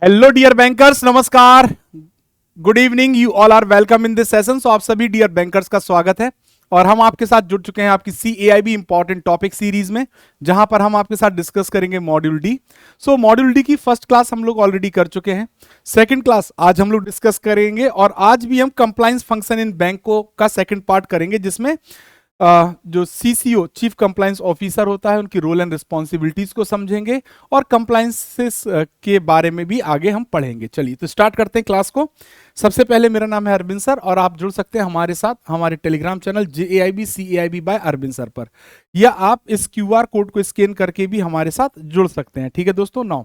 Hello dear bankers, नमस्कार, good evening, you all are welcome in this session. So आप सभी dear bankers का स्वागत है और हम आपके साथ जुड़ चुके हैं आपकी CAIB इंपॉर्टेंट टॉपिक सीरीज में, जहां पर हम आपके साथ डिस्कस करेंगे मॉड्यूल डी। सो मॉड्यूल डी की फर्स्ट क्लास हम लोग ऑलरेडी कर चुके हैं, सेकंड क्लास आज हम लोग डिस्कस करेंगे और आज भी हम कंप्लायंस फंक्शन इन बैंक को का सेकंड पार्ट करेंगे, जिसमें जो CCO चीफ कंप्लायंस ऑफिसर होता है उनकी रोल एंड रिस्पॉन्सिबिलिटीज को समझेंगे और कंप्लायंसेस के बारे में भी आगे हम पढ़ेंगे। चलिए तो स्टार्ट करते हैं क्लास को। सबसे पहले मेरा नाम है अरविंद सर और आप जुड़ सकते हैं हमारे साथ हमारे Telegram channel JAIB CAIB by Arvind sir पर, या आप इस QR कोड को स्कैन करके भी हमारे साथ जुड़ सकते हैं। ठीक है दोस्तों। नाउ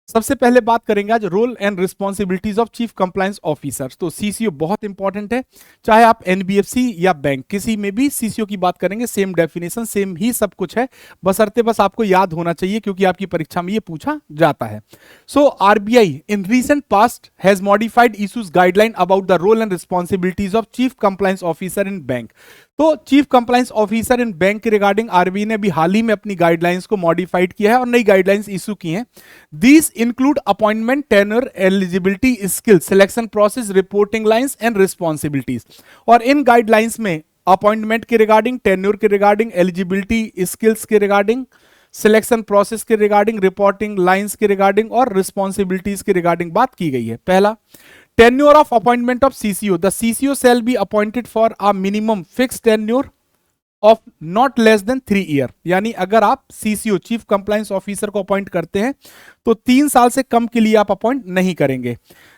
सबसे पहले बात करेंगे आज role and responsibilities of chief compliance officer. तो CCO बहुत इंपॉर्टेंट है, चाहे आप NBFC या बैंक किसी में भी CCO की बात करेंगे, सेम डेफिनेशन सेम ही सब कुछ है, बशर्ते बस आपको याद होना चाहिए क्योंकि आपकी परीक्षा में ये पूछा जाता है। So RBI in recent past has modified issues guideline about the role and responsibilities of chief compliance officer in bank. तो chief compliance officer in bank के रिगार्डिंग RBI ने भी हाल ही में अपनी गाइडलाइंस को मॉडिफाइड किया है और नई गाइडलाइंस इशू की हैं। These include appointment, tenure, eligibility, skill, selection process, reporting lines and responsibilities. और इन गाइडलाइंस में अपॉइंटमेंट के रिगार्डिंग, टेन्योर के रिगार्डिंग, एलिजिबिलिटी, स्किल्स के रिगार्डिंग, सिलेक्शन प्रोसेस के रिगार्डिंग, रिपोर्टिंग लाइंस के रिगार्डिंग और रिस्पॉन्सिबिलिटीज के रिगार्डिंग बात की गई है। पहला, tenure of appointment of CCO. The CCO shall be appointed for a minimum fixed tenure of not less than 3 year। यानी अगर आप CCO चीफ कंप्लायंस ऑफिसर को अपॉइंट करते हैं तो 3 साल से कम के लिए आप अपॉइंट नहीं करेंगे।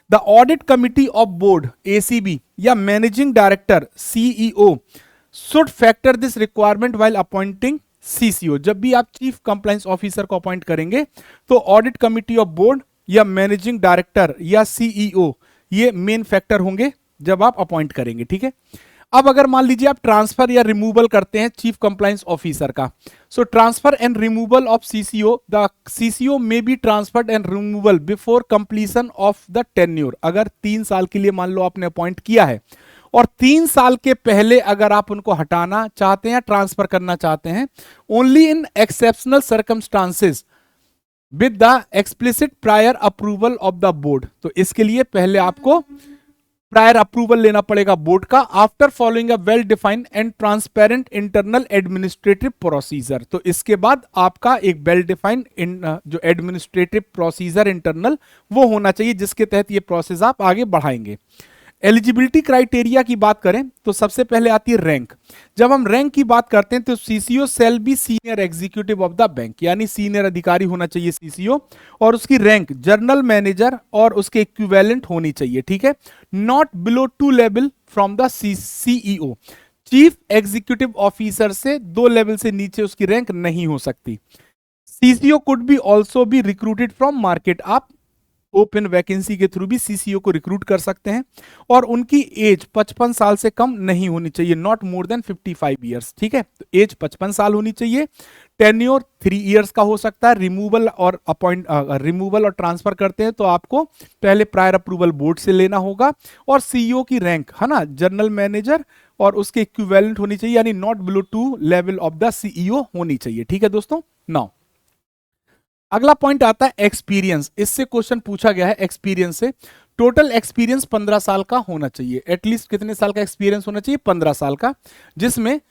The audit committee of board ACB या managing director CEO should factor this requirement while appointing CCO। जब भी आप चीफ कंप्लायंस ऑफिसर को अपॉइंट करेंगे तो ऑडिट कमिटी ऑफ बोर्ड या मैनेजिंग डायरेक्टर या CEO ये मेन फैक्टर होंगे जब आप अपॉइंट करेंगे। ठीक है। अब अगर मान लीजिए आप ट्रांसफर या रिमूवल करते हैं चीफ कंप्लायंस ऑफिसर का, सो transfer and removal of CCO, the CCO may be transferred and removal before completion of the tenure. अगर 3 साल के लिए मान लो आपने अपॉइंट किया है और 3 साल के पहले अगर आप उनको हटाना चाहते हैं, ट्रांसफर करना चाहते हैं, only in exceptional circumstances with the explicit prior approval of the board. तो इसके लिए पहले आपको प्रायर अप्रूवल लेना पड़ेगा बोर्ड का, after following a well defined and transparent internal administrative procedure. तो इसके बाद आपका एक वेल डिफाइंड जो एडमिनिस्ट्रेटिव प्रोसीजर इंटरनल वो होना चाहिए, जिसके तहत ये प्रोसेस आप आगे बढ़ाएंगे। एलिजिबिलिटी क्राइटेरिया की बात करें तो सबसे पहले आती है रैंक। जब हम रैंक की बात करते हैं तो CCO shall be senior executive of the bank, यानी सीनियर अधिकारी होना चाहिए CCO, और उसकी रैंक जनरल मैनेजर और उसके इक्विवेलेंट होनी चाहिए। ठीक है। Not below 2 level from the CEO। Chief executive officer से 2 लेवल से नीचे उसकी रैंक नहीं हो सकती। CCO could be also be recruited from market. आप ओपन वैकेंसी के थ्रू भी CCO को रिक्रूट कर सकते हैं और उनकी एज 55 साल से कम नहीं होनी चाहिए, नॉट मोर देन 55 ईयर्स। ठीक है। तो एज 55 साल होनी चाहिए। टेन्योर 3 इयर्स का हो सकता है। रिमूवल और ट्रांसफर करते हैं तो आपको पहले प्रायर अप्रूवल बोर्ड से लेना होगा और CEO की रैंक है ना जनरल मैनेजर और उसके इक्विवेलेंट होनी चाहिए, यानी not below 2 level of the CEO होनी चाहिए। ठीक है दोस्तों। नाउ अगला पॉइंट आता है एक्सपीरियंस। इससे क्वेश्चन पूछा गया है एक्सपीरियंस से। टोटल एक्सपीरियंस 15 साल का होना चाहिए। एटलीस्ट कितने साल का एक्सपीरियंस होना चाहिए? 15 साल का, जिसमें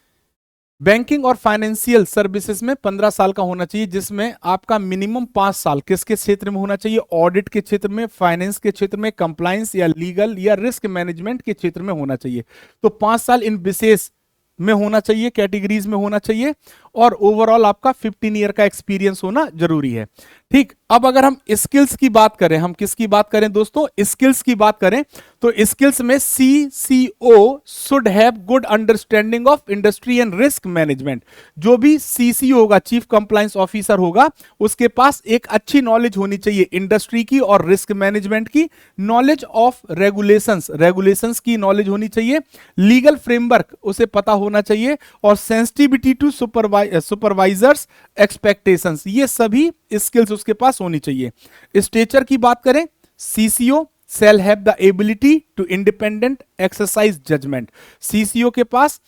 बैंकिंग और फाइनेंशियल सर्विसेज में 15 साल का होना चाहिए, जिसमें आपका मिनिमम 5 साल किसके क्षेत्र में होना चाहिए? ऑडिट के क्षेत्र में, फाइनेंस के क्षेत्र में, कंप्लायंस या लीगल या रिस्क मैनेजमेंट के क्षेत्र में होना चाहिए। तो 5 साल इन विशेष में होना चाहिए, कैटेगरीज में होना चाहिए, और ओवरऑल आपका 15 ईयर का एक्सपीरियंस होना जरूरी है। ठीक। अब अगर हम स्किल्स की बात करें, हम किसकी बात करें दोस्तों? स्किल्स की बात करें तो स्किल्स में CCO should have good understanding of industry and risk management. जो भी CCO होगा, चीफ कंप्लायंस ऑफिसर होगा, उसके पास एक अच्छी नॉलेज होनी चाहिए इंडस्ट्री की और रिस्क मैनेजमेंट की, नॉलेज ऑफ रेगुलेशंस की नॉलेज होनी चाहिए, लीगल फ्रेमवर्क उसे पता होना चाहिए, और सेंसिटिविटी टू सुपरवाइजर्स एक्सपेक्टेशंस, ये सभी स्किल्स उसके पास होनी चाहिए। स्टेचर की बात करें, CCO shall have the ability to independent exercise judgment। CCO के पास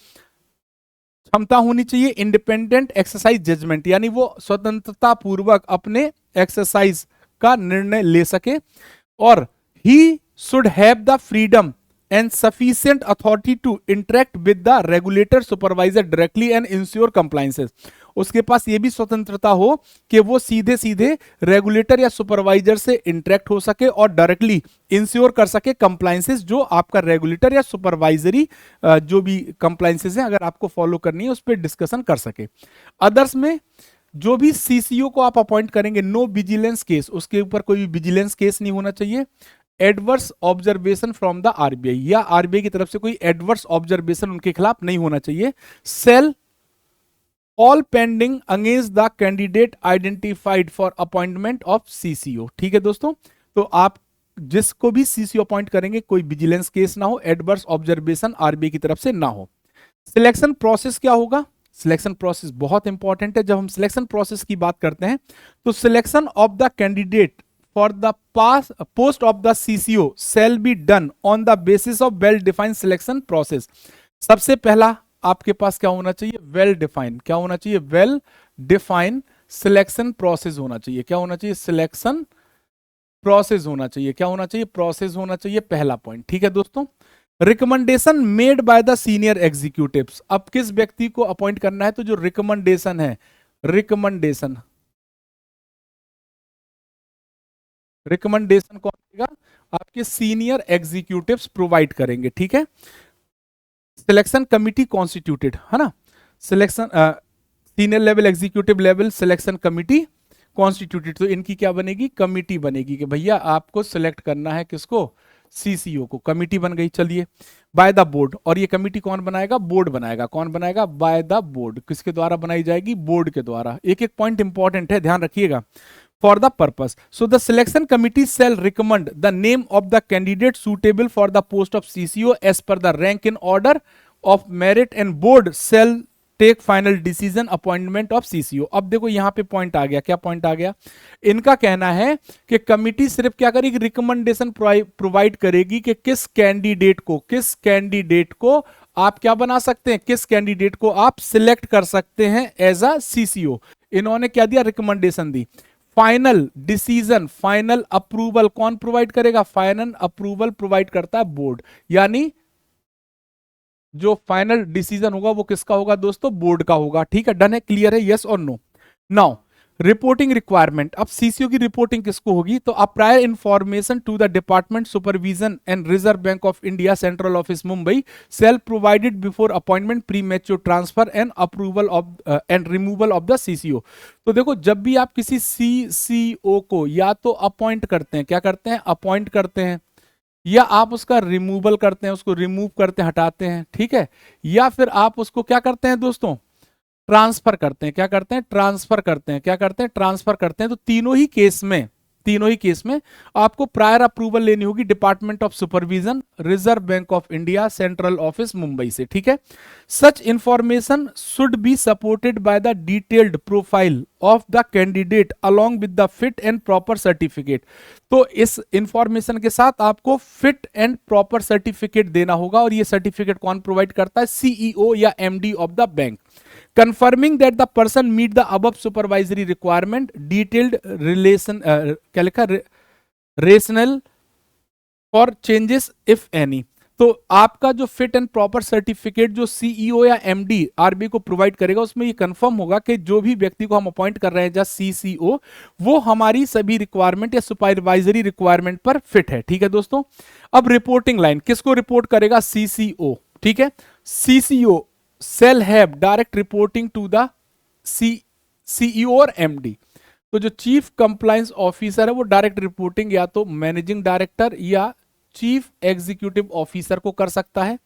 क्षमता होनी चाहिए इंडिपेंडेंट एक्सरसाइज जजमेंट, यानी वो स्वतंत्रता पूर्वक अपने एक्सरसाइज का निर्णय ले सके। और he should have the freedom and sufficient authority to interact with the regulator supervisor directly and ensure compliances। उसके पास ये भी स्वतंत्रता हो कि वो सीधे सीधे रेगुलेटर या सुपरवाइजर से इंटरेक्ट हो सके और डायरेक्टली इंश्योर कर सके कंप्लाइंसेस जो आपका रेगुलेटर या सुपरवाइजरी जो भी कंप्लाइंसेस हैं अगर आपको फॉलो करनी है उस पर डिस्कशन कर सके। अदर्स में जो भी सीसीओ को आप अपॉइंट करेंगे, नो विजिलेंस केस, उसके ऊपर कोई भी विजिलेंस केस नहीं होना चाहिए। Adverse observation from the RBI, या आरबीआई की तरफ से कोई एडवर्स ऑब्जर्वेशन उनके खिलाफ नहीं होना चाहिए। Shall all pending against the candidate identified for appointment of CCO. ठीक है दोस्तों, तो आप जिसको भी सीसीओ अपॉइंट करेंगे कोई विजिलेंस केस ना हो, एडवर्स ऑब्जर्वेशन आरबीआई की तरफ से ना हो। सिलेक्शन प्रोसेस क्या होगा? सिलेक्शन प्रोसेस बहुत इंपॉर्टेंट है। जब हम सिलेक्शन प्रोसेस की बात करते हैं तो selection of the candidate for the post of the CCO shall be done on the basis of well defined selection process. सबसे पहला आपके पास क्या होना चाहिए? Well defined. क्या होना चाहिए? वेल डिफाइंड सिलेक्शन प्रोसेस होना चाहिए। क्या होना चाहिए? सिलेक्शन प्रोसेस होना चाहिए। क्या होना चाहिए? प्रोसेस होना चाहिए, पहला पॉइंट। ठीक है दोस्तों। Recommendation made by the senior executives. अब किस व्यक्ति को अपॉइंट करना है? तो जो रिकमेंडेशन है, रिकमेंडेशन कौन देगा? आपके सीनियर एग्जीक्यूटिव्स प्रोवाइड करेंगे। ठीक है। सिलेक्शन कमिटी कॉन्स्टिट्यूटेड है ना, selection senior level executive level selection committee constituted. तो इनकी क्या बनेगी? कमिटी बनेगी कि भैया आपको सिलेक्ट करना है किसको? सीसीओ को। कमिटी बन गई। चलिए, बाय द बोर्ड। और ये कमिटी कौन बनाएगा? बोर्ड बनाएगा। कौन बनाएगा? Bye the board. किसके द्वारा बनाई जाएगी? बोर्ड के द्वारा। एक एक पॉइंट इंपॉर्टेंट है, ध्यान रखिएगा। For the purpose, so the selection committee shall recommend the name of the candidate suitable for the post of CCO as per the rank in order of merit, and board shall take final decision appointment of CCO। अब देखो यहां पे point आ गया। क्या point आ गया? इनका कहना है कि कमिटी सिर्फ क्या करेगी? रिकमेंडेशन प्रोवाइड करेगी कि किस कैंडिडेट को आप क्या बना सकते हैं, किस कैंडिडेट को आप सिलेक्ट कर सकते हैं एज अ सीसीओ। इन्होंने क्या दिया? रिकमेंडेशन दी। फाइनल डिसीजन, फाइनल अप्रूवल कौन प्रोवाइड करेगा? फाइनल अप्रूवल प्रोवाइड करता है बोर्ड। यानी जो फाइनल डिसीजन होगा वो किसका होगा दोस्तों? बोर्ड का होगा। ठीक है, डन है, क्लियर है, यस और नो। Now reporting requirement. अब सीसीओ की रिपोर्टिंग किसको होगी? तो a prior information to the department supervision and Reserve Bank of India central office Mumbai shall provided before appointment premature transfer and approval of and removal of the CCO. तो देखो, जब भी आप किसी सीसीओ को या तो अपॉइंट करते हैं, क्या करते हैं? अपॉइंट करते हैं, या आप उसका रिमूवल करते हैं, उसको रिमूव करते हैं, हटाते हैं। ठीक है, या फिर आप उसको क्या करते हैं दोस्तों? ट्रांसफर करते हैं। क्या करते हैं? ट्रांसफर करते हैं। क्या करते हैं? ट्रांसफर करते हैं। तो तीनों ही केस में आपको प्रायर अप्रूवल लेनी होगी department of supervision, reserve Bank of India, central office Mumbai से। ठीक है। सच information should be supported by the detailed profile of the candidate along with the fit and proper certificate. तो इस इंफॉर्मेशन के साथ आपको फिट एंड प्रॉपर सर्टिफिकेट देना होगा, और ये सर्टिफिकेट कौन प्रोवाइड करता है? सीईओ या MD of the bank. Confirming that the person meet the above supervisory requirement, detailed relation क्या लिखा? rationale for changes if any। तो आपका जो फिट एंड प्रॉपर सर्टिफिकेट जो सीईओ या एमडी आरबीआई को प्रोवाइड करेगा, उसमें ये कंफर्म होगा कि जो भी व्यक्ति को हम अपॉइंट कर रहे हैं जैसे सीसीओ, वो हमारी सभी रिक्वायरमेंट या सुपरवाइजरी रिक्वायरमेंट पर फिट है। ठीक है दोस्तों। अब रिपोर्टिंग लाइन किसको रिपोर्ट करेगा? सीसीओ। ठीक है। CCO shall have direct reporting to the CEO और MD। तो जो चीफ कंप्लायंस ऑफिसर है वो डायरेक्ट रिपोर्टिंग या तो मैनेजिंग डायरेक्टर या चीफ एग्जीक्यूटिव ऑफिसर को कर सकता है।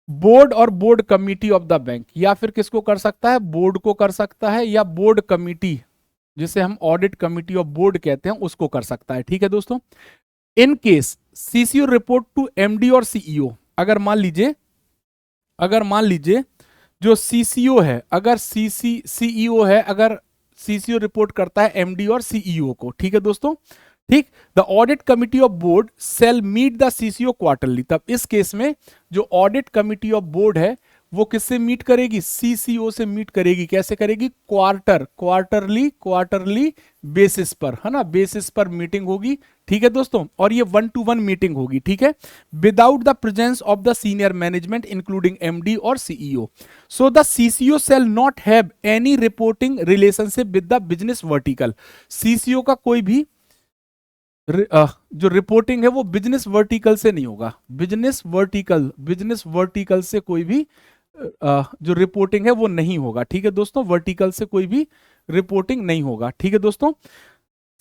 बोर्ड और board committee of the bank, या फिर किसको कर सकता है? बोर्ड को कर सकता है, या बोर्ड कमिटी जिसे हम ऑडिट कमिटी ऑफ बोर्ड कहते हैं उसको कर सकता है। ठीक है दोस्तों। In case CCO report to MD और सीईओ, अगर मान लीजिए जो सीसीओ है, अगर सीईओ है, अगर सीसीओ रिपोर्ट करता है एमडी और सीईओ को। ठीक है दोस्तों। ठीक। The audit committee of board shall meet the CCO quarterly. तब इस केस में जो ऑडिट कमिटी ऑफ बोर्ड है वो किससे मीट करेगी, सीसीओ से मीट करेगी। कैसे करेगी, क्वार्टरली बेसिस पर, है ना, बेसिस पर मीटिंग होगी। ठीक है दोस्तों, और ये 1-to-1 मीटिंग होगी। ठीक है, without the presence of the senior management including MD और CEO. So the CCO shall not have any reporting relationship with the business vertical. CCO का कोई भी जो रिपोर्टिंग है वो बिजनेस वर्टिकल से नहीं होगा। बिजनेस वर्टिकल से कोई भी जो रिपोर्टिंग है वो नहीं होगा। ठीक है दोस्तों, वर्टिकल से कोई भी रिपोर्टिंग नहीं होगा। ठीक है दोस्तों,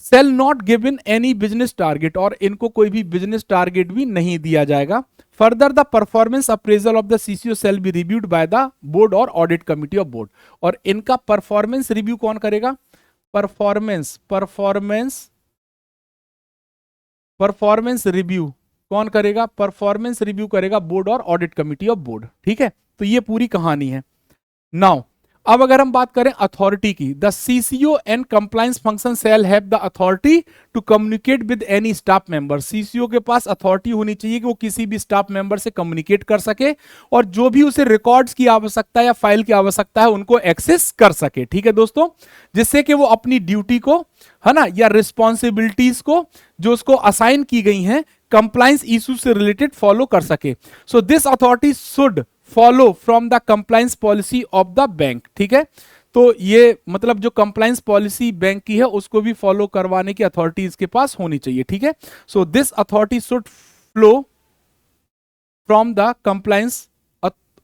shall not given any business target, और इनको कोई भी बिजनेस टारगेट भी नहीं दिया जाएगा। Further the performance appraisal of the CCO shall be reviewed by the board और ऑडिट कमिटी ऑफ बोर्ड। और इनका परफॉर्मेंस रिव्यू कौन करेगा, परफॉर्मेंस रिव्यू कौन करेगा, परफॉर्मेंस रिव्यू करेगा बोर्ड और ऑडिट कमिटी ऑफ बोर्ड। ठीक है, तो ये पूरी कहानी है। नाउ अब अगर हम बात करें अथॉरिटी की, the CCO and compliance function shall have the authority to communicate with any staff member. CCO के पास अथॉरिटी होनी चाहिए कि वो किसी भी स्टाफ मेंबर से कम्युनिकेट कर सके और जो भी उसे रिकॉर्ड्स की आवश्यकता है या फाइल की आवश्यकता है उनको एक्सेस कर सके। ठीक है दोस्तों, जिससे कि वो अपनी ड्यूटी को, है ना, या रिस्पॉन्सिबिलिटीज को जो उसको असाइन की गई हैं कंप्लायंस इशू से रिलेटेड फॉलो कर सके। So this authority should follow from the compliance policy of the bank. ठीक है, तो ये मतलब जो कंप्लायंस पॉलिसी बैंक की है उसको भी फॉलो करवाने की अथॉरिटी इसके पास होनी चाहिए। ठीक है, so this authority should flow from the compliance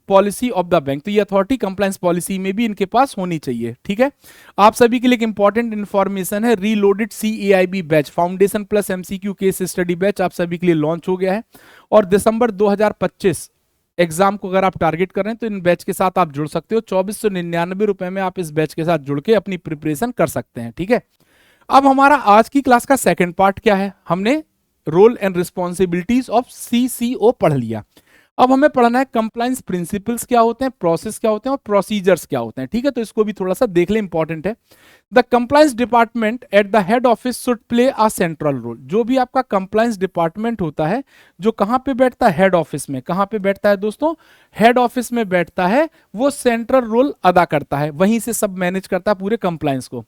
policy of the bank. तो ये अथॉरिटी कंप्लायंस पॉलिसी में भी इनके पास होनी चाहिए। ठीक है, आप सभी के लिए एक इंपॉर्टेंट इंफॉर्मेशन है, reloaded CAIB batch foundation plus MCQ case study batch आप सभी के लिए लॉन्च हो गया है। और दिसंबर 2025 एग्जाम को अगर आप टारगेट कर रहे हैं तो इन बैच के साथ आप जुड़ सकते हो। 2499 रुपए में आप इस बैच के साथ जुड़ के अपनी प्रिपरेशन कर सकते हैं। ठीक है, अब हमारा आज की क्लास का सेकंड पार्ट क्या है, हमने role and responsibilities of CCO पढ़ लिया। अब हमें पढ़ना है कंप्लायंस प्रिंसिपल्स क्या होते हैं, प्रोसेस क्या होते हैं और प्रोसीजर्स क्या होते हैं। ठीक है, तो इसको भी थोड़ा सा देख ले, इंपॉर्टेंट है। The compliance department at the head office should play a central role. जो भी आपका कंप्लायंस डिपार्टमेंट होता है जो कहां पे बैठता है, हेड ऑफिस में। कहां पे बैठता है दोस्तों, हेड ऑफिस में बैठता है। वो सेंट्रल रोल अदा करता है, वहीं से सब मैनेज करता है पूरे कंप्लायंस को।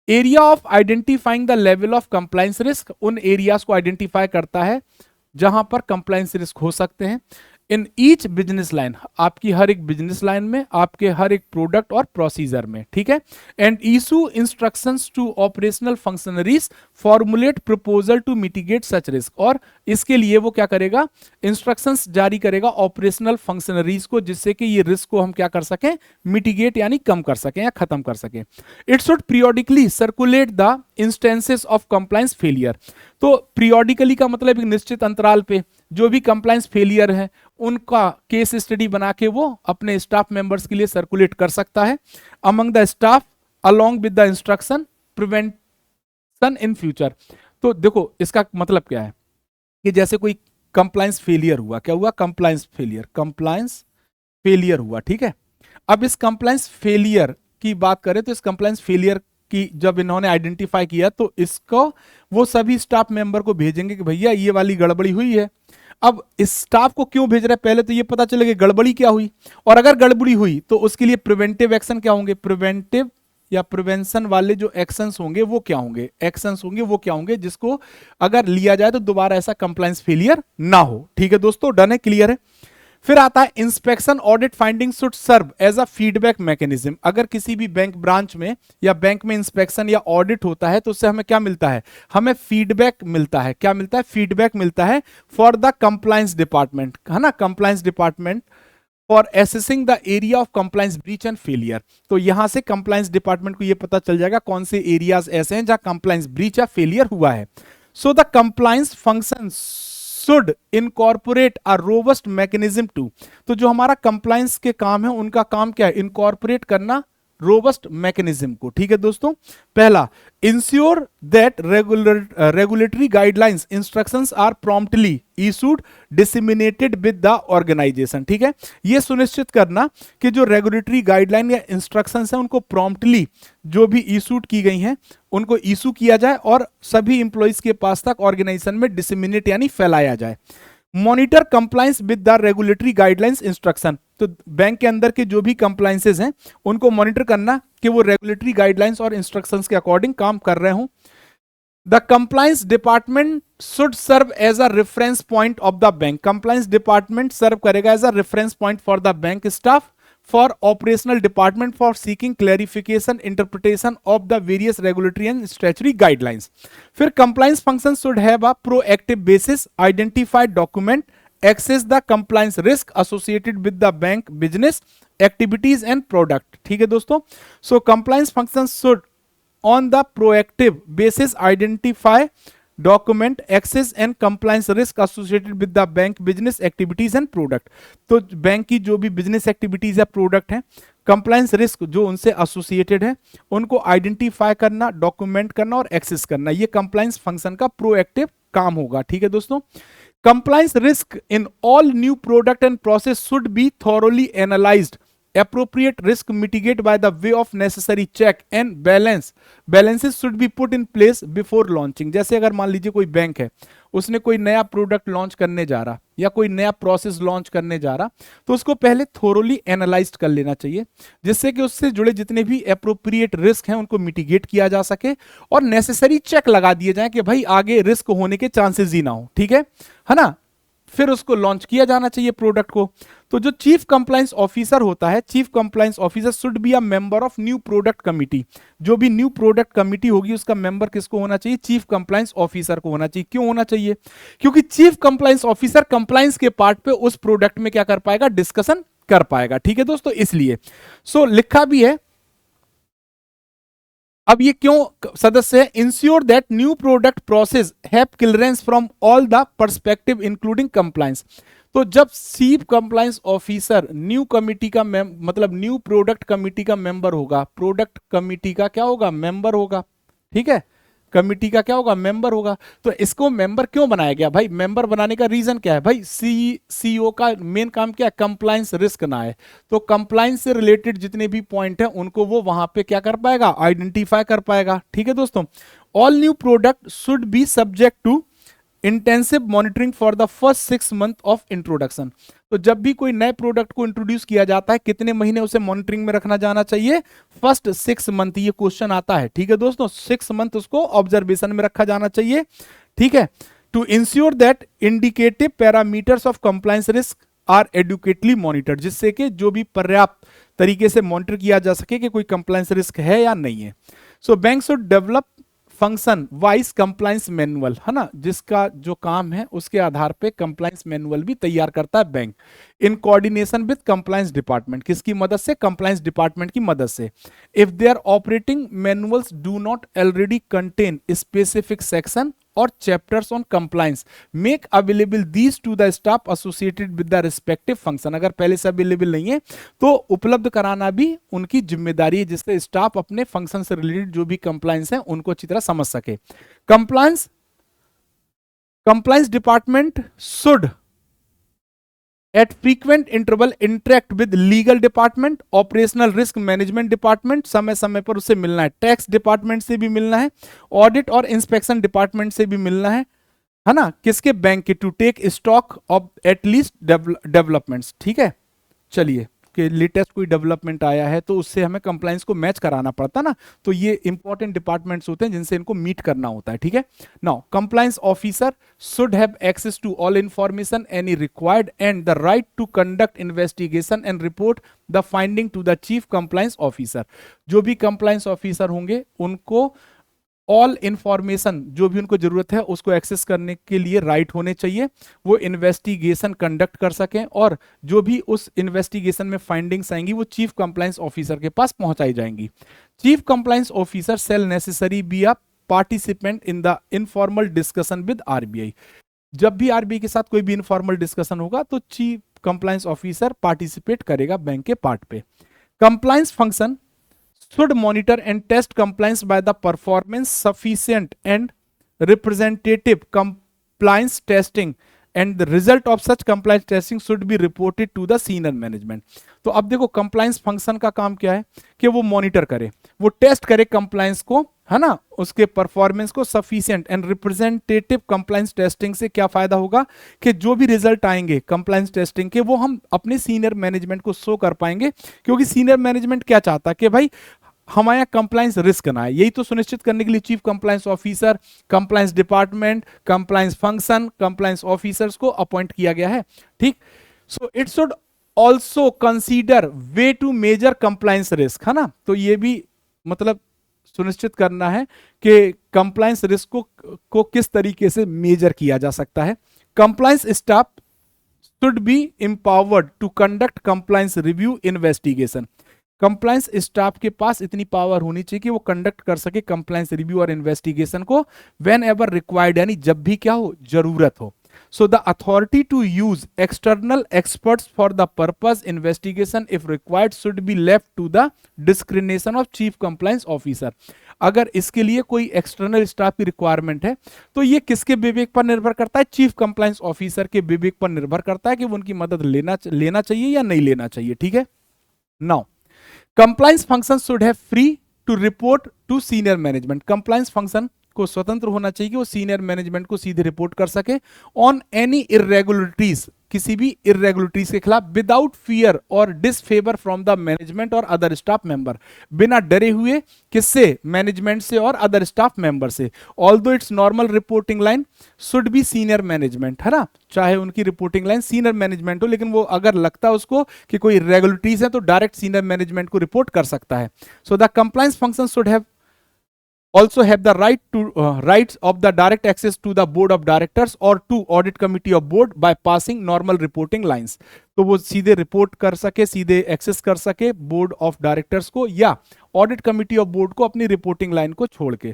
Area of identifying the level of compliance risk, उन एरियाज को आइडेंटिफाई करता है जहां पर कंप्लायंस रिस्क हो सकते हैं। इन ईच बिजनेस लाइन, आपकी हर एक बिजनेस लाइन में, आपके हर एक प्रोडक्ट और प्रोसीजर में। ठीक है, and issue instructions to operational functionaries formulate proposal to mitigate such risk. और इसके लिए वो क्या करेगा, इंस्ट्रक्शंस जारी करेगा ऑपरेशनल फंक्शनरीज को, जिससे कि ये रिस्क को हम क्या कर सकें, मिटिगेट यानी कम कर सकें या खत्म कर सकें। It should periodically circulate the instances of compliance failure. तो पीरियोडिकली का मतलब एक निश्चित अंतराल पे जो भी कंप्लायंस फेलियर है उनका केस स्टडी बना के वो अपने स्टाफ मेंबर्स के लिए सर्कुलेट कर सकता है among the staff along with the instruction prevention in future. तो देखो इसका मतलब क्या है कि जैसे कोई कंप्लायंस फेलियर हुआ, क्या हुआ, कंप्लायंस फेलियर हुआ। ठीक है, अब इस कंप्लायंस फेलियर की बात करें तो इस कंप्लायंस फेलियर की जब इन्होंने आइडेंटिफाई किया तो इसको वो सभी स्टाफ मेंबर को भेजेंगे कि भैया ये वाली गड़बड़ी हुई है। अब इस स्टाफ को क्यों भेज रहे हैं, पहले तो ये पता चलेगा गड़बड़ी क्या हुई, और अगर गड़बड़ी हुई तो उसके लिए प्रिवेंटिव एक्शन क्या होंगे, प्रिवेंटिव या प्रिवेंशन वाले जो एक्शंस होंगे वो क्या होंगे, जिसको अगर लिया जाए तो दोबारा ऐसा कंप्लायंस फेलियर ना हो। ठीक है दोस्तों, डन है, क्लियर है। फिर आता है inspection audit finding should serve as a feedback mechanism. अगर किसी भी बैंक ब्रांच में या बैंक में इंस्पेक्शन या ऑडिट होता है तो उससे हमें क्या मिलता है, हमें फीडबैक मिलता है। क्या मिलता है, फीडबैक मिलता है फॉर द कंप्लायंस डिपार्टमेंट, है ना, compliance department for assessing the area of compliance breach and failure. तो यहां से कंप्लायंस डिपार्टमेंट को यह पता चल जाएगा कौन से एरियाज ऐसे हैं जहां कंप्लायंस ब्रीच या फेलियर हुआ है। So the compliance function should incorporate a robust mechanism to. तो जो हमारा कंप्लायंस के काम है उनका काम क्या है, इनकॉर्पोरेट करना रोबस्ट मैकेनिज्म को। ठीक है दोस्तों, पहला ensure that regulatory guidelines instructions are promptly issued disseminated with the organisation. ठीक है, यह सुनिश्चित करना कि जो रेगुलेटरी गाइडलाइन या इंस्ट्रक्शंस हैं उनको प्रॉम्प्टली जो भी इशूड की गई हैं उनको इशू किया जाए और सभी इंप्लॉइज के पास तक ऑर्गेनाइजेशन में डिसिमिनेट यानी फैलाया जाए। Monitor compliance with the regulatory guidelines instruction, तो बैंक के अंदर के जो भी कंप्लायंसेस हैं उनको मॉनिटर करना कि वो रेगुलेटरी गाइडलाइंस और इंस्ट्रक्शंस के अकॉर्डिंग काम कर रहे हों। The compliance department should serve as a reference point of the bank, compliance department serve करेगा as a reference point for the bank staff for operational department for seeking clarification interpretation of the various regulatory and statutory guidelines. फिर compliance function should have a proactive basis, identify document, access the compliance risk associated with the bank business activities and product. ठीक है दोस्तों, so compliance function should on the proactive basis identify document access and compliance risk associated with the bank business activities and product। तो bank की जो भी business activities या product है, compliance risk जो उनसे एसोसिएटेड है उनको आइडेंटिफाई करना, डॉक्यूमेंट करना और एक्सेस करना, ये कंप्लायंस फंक्शन का प्रोएक्टिव काम होगा। ठीक है दोस्तों, compliance risk in all new product and process should be thoroughly analysed, appropriate risk mitigate by the way of necessary check and balances should be put in place before launching। जैसे अगर मान लीजिए कोई बैंक है, उसने कोई नया product launch करने जा रहा या कोई नया प्रोसेस लॉन्च करने जा रहा, तो उसको पहले थोरोली एनालाइज कर लेना चाहिए, जिससे कि उससे जुड़े जितने भी अप्रोप्रिएट रिस्क हैं उनको मिटिगेट किया जा सके और नेसेसरी चेक लगा दिए जाए कि भाई आगे रिस्क होने के चांसेस ही ना हो। ठीक है ना, फिर उसको लॉन्च किया जाना चाहिए प्रोडक्ट को। तो जो चीफ कंप्लायंस ऑफिसर होता है, chief compliance officer should be a member of new product committee, जो भी न्यू प्रोडक्ट कमिटी होगी उसका मेंबर किसको होना चाहिए? चीफ कंप्लायंस ऑफिसर को होना चाहिए। क्यों होना चाहिए? क्योंकि चीफ कंप्लायंस ऑफिसर कंप्लायंस के पार्ट पे उस प्रोडक्ट में क्या कर पाएगा? डिस्कशन कर पाएगा। ठीक है दोस्तों, इसलिए सो लिखा भी है। अब ये क्यों सदस्य है? Ensure that new product process have clearance from all the perspective including compliance. तो जब chief compliance officer new committee का मतलब न्यू प्रोडक्ट कमिटी का मेंबर होगा, प्रोडक्ट कमिटी का क्या होगा? मेंबर होगा। ठीक है, कमिटी का क्या होगा? मेंबर होगा। तो इसको मेंबर क्यों बनाया गया भाई? मेंबर बनाने का रीजन क्या है भाई? सीईओ का मेन काम क्या है? कंप्लायंस रिस्क ना है, तो कंप्लायंस से रिलेटेड जितने भी पॉइंट है उनको वो वहां पे क्या कर पाएगा? आइडेंटिफाई कर पाएगा। ठीक है दोस्तों, all new product should be subject to intensive monitoring for the first 6 month of introduction. तो जब भी कोई नए प्रोडक्ट को इंट्रोड्यूस किया जाता है, कितने महीने उसे मॉनिटरिंग में रखना जाना चाहिए? First 6 month. ये क्वेश्चन आता है। ठीक है दोस्तों, 6 मंथ उसको ऑब्जर्वेशन में रखा जाना चाहिए। ठीक है, to ensure that indicative parameters of compliance risk are adequately monitored, जिससे कि जो भी पर्याप्त तरीके से मॉनिटर किया जा सके कि कोई कंप्लायंस रिस्क है या नहीं है। So bank should develop function wise compliance manual, है ना, जिसका जो काम है उसके आधार पे कंप्लायंस मैनुअल भी तैयार करता है bank, in coordination with compliance department. किसकी मदद से? कंप्लायंस डिपार्टमेंट की मदद से। If their operating manuals do not already contain specific section और chapters on compliance, make available these to the staff associated with the respective function. अगर पहले से अवेलेबल नहीं है तो उपलब्ध कराना भी उनकी जिम्मेदारी है, जिससे स्टाफ अपने फंक्शन से रिलेटेड जो भी कंप्लायंस है उनको अच्छी तरह समझ सके। Compliance department should at frequent interval interact with legal department, operational risk management department, समय समय पर उससे मिलना है, टैक्स डिपार्टमेंट से भी मिलना है, ऑडिट और इंस्पेक्शन डिपार्टमेंट से भी मिलना है ना, किसके? बैंक के, to take stock of at least developments. ठीक है, चलिए कि लेटेस्ट कोई डेवलपमेंट आया है तो उससे हमें कंप्लायंस को मैच कराना पड़ता ना, तो ये इंपॉर्टेंट डिपार्टमेंट्स होते हैं जिनसे इनको मीट करना होता है। ठीक है, now compliance officer should have access to all information any required and the right to conduct investigation and report the finding to the chief compliance officer. जो भी कंप्लायंस ऑफिसर होंगे उनको ऑल इंफॉर्मेशन जो भी उनको जरूरत है उसको एक्सेस करने के लिए राइट होने चाहिए, वो इन्वेस्टिगेशन कंडक्ट कर सकें और जो भी उस इन्वेस्टिगेशन में फाइंडिंग्स आएंगी वो चीफ कंप्लायंस ऑफिसर के पास पहुंचाई जाएंगी। Chief compliance officer shall necessary be a participant in the informal discussion with RBI. जब भी आरबीआई के साथ कोई भी इनफॉर्मल डिस्कशन होगा तो चीफ कंप्लायंस ऑफिसर पार्टिसिपेट करेगा बैंक के पार्ट पे। Compliance function should monitor and test compliance by the performance sufficient and representative compliance testing and the result of such compliance testing should be reported to the senior management. तो अब देखो compliance function का काम क्या है कि वो monitor करे, वो टेस्ट करे कंप्लायंस को, है ना, उसके परफॉर्मेंस को। Sufficient and representative compliance testing से क्या फायदा होगा कि जो भी रिजल्ट आएंगे कंप्लायंस टेस्टिंग के वो हम अपने सीनियर मैनेजमेंट को शो कर पाएंगे, क्योंकि सीनियर मैनेजमेंट क्या चाहता है कि भाई हमारे यहाँ कंप्लायंस रिस्क ना आए। यही तो सुनिश्चित करने के लिए chief compliance officer, compliance department, compliance function, compliance officers को अपॉइंट किया गया है, ठीक। So it should also consider way to measure compliance risk, है ना। तो ये भी मतलब सुनिश्चित करना है कि कंप्लायंस रिस्क को किस तरीके से मेजर किया जा सकता है। Compliance staff should be empowered to conduct compliance review investigation. Compliance staff के पास इतनी पावर होनी चाहिए कि वो कंडक्ट कर सके कंप्लायंस रिव्यू और इन्वेस्टिगेशन को व्हेन एवर रिक्वायर्ड, यानी जब भी क्या हो, जरूरत हो। So the authority to use external experts for the purpose investigation if required should be left to the discrimination of chief compliance officer. अगर इसके लिए कोई एक्सटर्नल स्टाफ की रिक्वायरमेंट है तो ये किसके विवेक पर निर्भर करता है? चीफ कंप्लायंस ऑफिसर के विवेक पर निर्भर करता है कि वो उनकी मदद लेना चाहिए या नहीं लेना चाहिए, ठीक है। Now compliance function should have free to report to senior management. Compliance function को स्वतंत्र होना चाहिए कि वो सीनियर मैनेजमेंट को सीधे रिपोर्ट कर सके ऑन एनी इरेगुलरिटीज, किसी भी इरेगुलरिटीज के खिलाफ, विदाउट फियर और डिसफेवर फ्रॉम द मैनेजमेंट और अदर स्टाफ मेंबर, बिना डरे हुए, किससे? मैनेजमेंट से और अदर स्टाफ मेंबर से। Although it's normal reporting line should be senior management, है ना, चाहे उनकी रिपोर्टिंग लाइन सीनियर मैनेजमेंट हो, लेकिन वो अगर लगता है उसको कि कोई इरेगुलरिटीज है तो डायरेक्ट सीनियर मैनेजमेंट को रिपोर्ट कर सकता है। So the compliance function should have also have the rights of the direct access to the board of directors or to audit committee of board by passing normal reporting lines। तो वो सीधे report कर सके, सीधे access कर सके board of directors को या ऑडिट कमिटी ऑफ बोर्ड को अपनी रिपोर्टिंग लाइन को छोड़ के।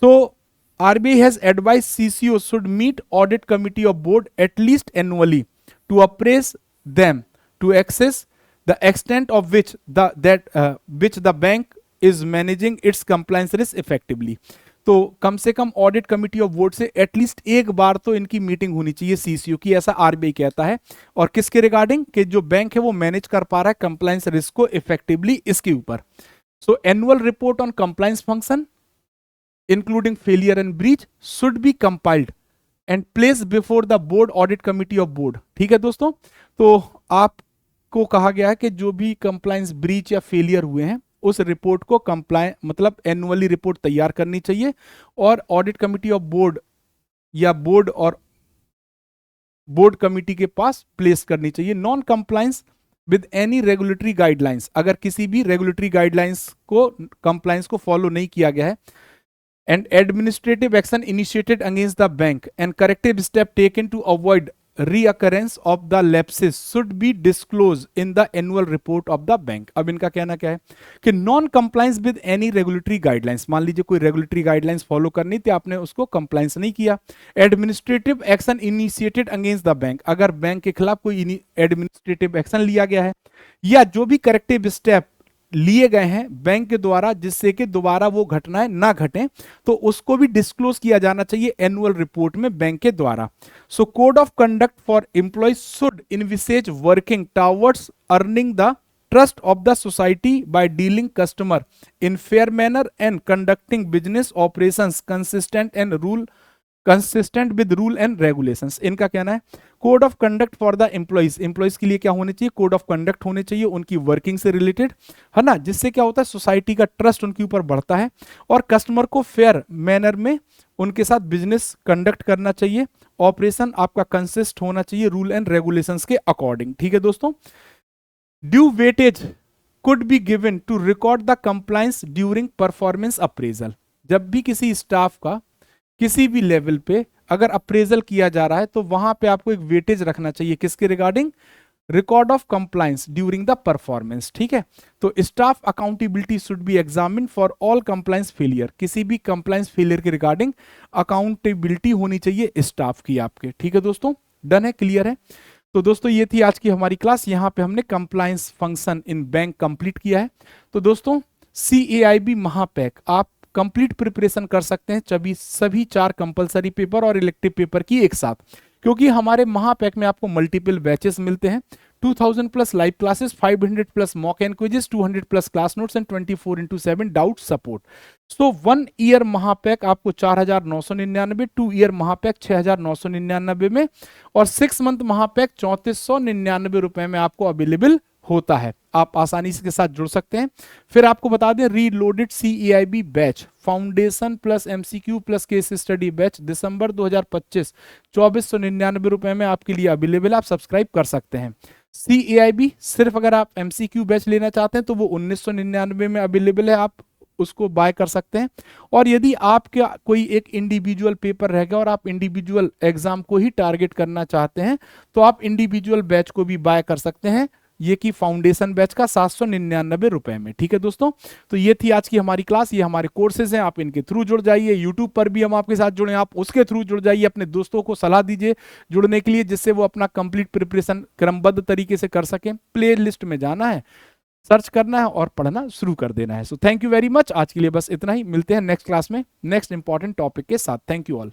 सो RBI has advised CCO should meet audit committee of board at least annually to appraise them to assess the extent of which the bank is managing its compliance risk effectively। तो कम से कम audit committee of board से at least एक बार तो इनकी meeting होनी चाहिए CCO की, ऐसा आरबीआई कहता है। और किसके रिगार्डिंग? कि जो बैंक है वो मैनेज कर पा रहा है कंप्लायंस रिस्क को इफेक्टिवली, इसके ऊपर। सो annual report on compliance function including failure and breach should be compiled and place before the board audit committee of board, ठीक है दोस्तों। तो आपको कहा गया है कि जो भी कंप्लायंस ब्रीच या फेलियर हुए हैं उस रिपोर्ट को कंप्लाय मतलब एनुअली रिपोर्ट तैयार करनी चाहिए और ऑडिट कमिटी ऑफ बोर्ड या बोर्ड और बोर्ड कमिटी के पास प्लेस करनी चाहिए। Non compliance with any regulatory guidelines, अगर किसी भी रेगुलेटरी गाइडलाइंस को कंप्लायंस को फॉलो नहीं किया गया है, and administrative action initiated against the bank and corrective step taken to avoid reoccurrence of the lapses should be disclosed in the annual report of the bank। अब इनका कहना क्या है कि non compliance with any regulatory guidelines, मान लीजिए कोई regulatory guidelines follow करनी थी, आपने उसको कंप्लायंस नहीं किया। Administrative action initiated against the bank, अगर बैंक के खिलाफ कोई एडमिनिस्ट्रेटिव एक्शन लिया गया है या जो भी करेक्टिव स्टेप लिए गए हैं बैंक के द्वारा जिससे कि दोबारा वो घटनाएं ना घटें, तो उसको भी डिस्क्लोज किया जाना चाहिए एनुअल रिपोर्ट में बैंक के द्वारा। So code of conduct for employees should envisages working towards earning the trust of the society by dealing customer in fair manner and conducting business operations consistent with rule and regulations. इनका कहना है code of conduct for the employees, employees के लिए क्या होने चाहिए? Code of conduct होने चाहिए उनकी वर्किंग से रिलेटेड, है ना, जिससे क्या होता है सोसाइटी का ट्रस्ट उनके ऊपर बढ़ता है और कस्टमर को फेयर मैनर में उनके साथ बिजनेस कंडक्ट करना चाहिए। ऑपरेशन आपका कंसिस्ट होना चाहिए रूल एंड रेगुलेशंस के अकॉर्डिंग, ठीक है दोस्तों। Due weightage could be given to record the compliance during performance appraisal. जब भी किसी स्टाफ का किसी भी लेवल पे अगर अप्रेजल किया जा रहा है तो वहां पे आपको एक वेटेज रखना चाहिए, किसके regarding? Record of compliance during the performance, ठीक है। तो staff accountability should be examine for all compliance failure, किसी भी कंप्लायंस फेलियर के रिगार्डिंग अकाउंटेबिलिटी होनी चाहिए स्टाफ की आपके, ठीक है दोस्तों। डन है, क्लियर है। तो दोस्तों ये थी आज की हमारी क्लास, यहाँ पे हमने compliance function in bank complete किया है। तो दोस्तों CAIB महापैक आप कंप्लीट प्रिपरेशन कर सकते हैं सभी 4 कंपलसरी पेपर और इलेक्टिव पेपर की एक साथ। क्योंकि हमारे महापैक में आपको मल्टीपल बैचेस मिलते हैं, 2000 plus live classes, 500 plus mock and quizzes, 200 plus class notes and 24/7 doubt support. So 1 year महापैक आपको 4999, 2 ईयर महापैक 6999 में, और 6 मंथ महापैक 3499 रुपए में आपको अवेलेबल होता है। आप आसानी से के साथ जुड़ सकते हैं। फिर आपको बता दें, reloaded CAIB batch foundation plus MCQ plus case study batch दिसंबर 2025 2499 रुपए में आपके लिए अवेलेबल है, आप सब्सक्राइब कर सकते हैं। CAIB सिर्फ अगर आप MCQ बैच लेना चाहते हैं तो वो 1999 में अवेलेबल है, आप उसको बाय कर सकते हैं। और यदि आपका कोई एक इंडिविजुअल पेपर रहेगा और आप इंडिविजुअल एग्जाम को ही टारगेट करना चाहते हैं तो आप इंडिविजुअल बैच को भी बाय कर सकते हैं, ये की फाउंडेशन बैच का 799 रुपए में। ठीक है दोस्तों, तो ये थी आज की हमारी क्लास, ये हमारे कोर्सेज हैं, आप इनके थ्रू जुड़ जाइए। यूट्यूब पर भी हम आपके साथ जुड़े, आप उसके थ्रू जुड़ जाइए। अपने दोस्तों को सलाह दीजिए जुड़ने के लिए, जिससे वो अपना कंप्लीट प्रिपरेशन क्रमबद्ध तरीके से कर सकें। प्ले लिस्ट में जाना है, सर्च करना है और पढ़ना शुरू कर देना है। So thank you very much, आज के लिए बस इतना ही। मिलते हैं नेक्स्ट क्लास में नेक्स्ट इंपॉर्टेंट टॉपिक के साथ। Thank you all.